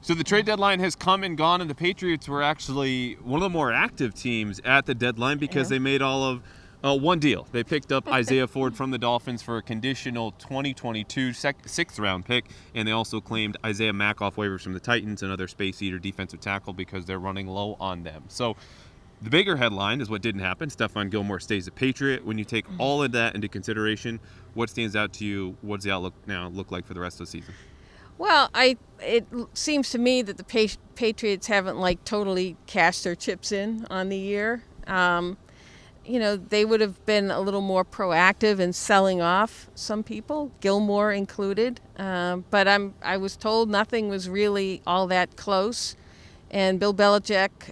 So the trade deadline has come and gone, and the Patriots were actually one of the more active teams at the deadline because they made all of one deal. They picked up Isaiah Ford from the Dolphins for a conditional 2022 sixth-round pick, and they also claimed Isaiah Mack off waivers from the Titans, another space-eater defensive tackle, because they're running low on them. So the bigger headline is what didn't happen. Stephon Gilmore stays a Patriot. When you take all of that into consideration, what stands out to you? What does the outlook now look like for the rest of the season? Well, it seems to me that the Patriots haven't totally cashed their chips in on the year. They would have been a little more proactive in selling off some people, Gilmore included. But I was told nothing was really all that close, and Bill Belichick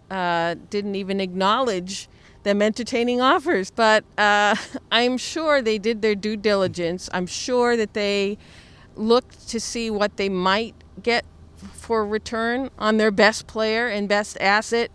didn't even acknowledge them entertaining offers. But I'm sure they did their due diligence. I'm sure that they looked to see what they might get for return on their best player and best asset,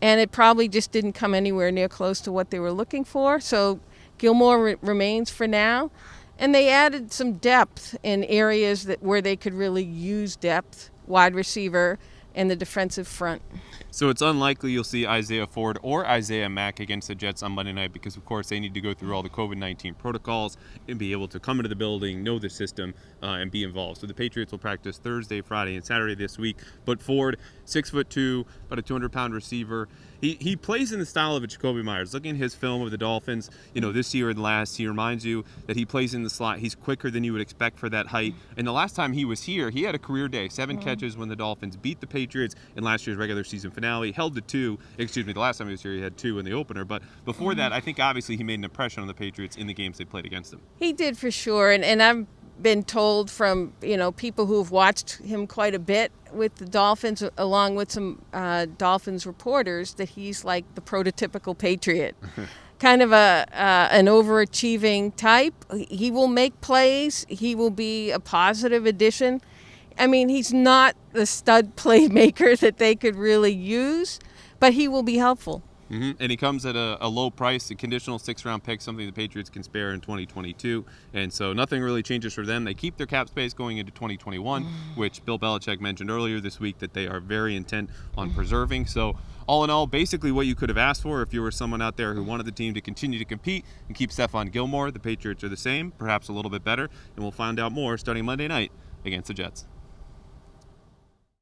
and it probably just didn't come anywhere near close to what they were looking for. So Gilmore remains for now, and they added some depth in areas where they could really use depth, wide receiver and the defensive front. So it's unlikely you'll see Isaiah Ford or Isaiah Mack against the Jets on Monday night because, of course, they need to go through all the COVID-19 protocols and be able to come into the building, know the system, and be involved. So the Patriots will practice Thursday, Friday, and Saturday this week. But Ford, 6'2", about a 200-pound receiver. He plays in the style of a Jacoby Myers. Looking at his film of the Dolphins, this year and last, he reminds you that he plays in the slot. He's quicker than you would expect for that height. And the last time he was here, he had a career day, 7 catches when the Dolphins beat the Patriots in last year's regular season finale, held to 2. The last time he was here, he had 2 in the opener. But before that, I think obviously he made an impression on the Patriots in the games they played against them. He did for sure, and I've been told from people who've watched him quite a bit with the Dolphins, along with some Dolphins reporters, that he's like the prototypical Patriot. Kind of an overachieving type. He will make plays. He will be a positive addition. I mean, he's not the stud playmaker that they could really use, but he will be helpful. And he comes at a low price, a conditional 6th-round pick, something the Patriots can spare in 2022. And so nothing really changes for them. They keep their cap space going into 2021, which Bill Belichick mentioned earlier this week that they are very intent on preserving. So all in all, basically what you could have asked for if you were someone out there who wanted the team to continue to compete and keep Stephon Gilmore. The Patriots are the same, perhaps a little bit better. And we'll find out more starting Monday night against the Jets.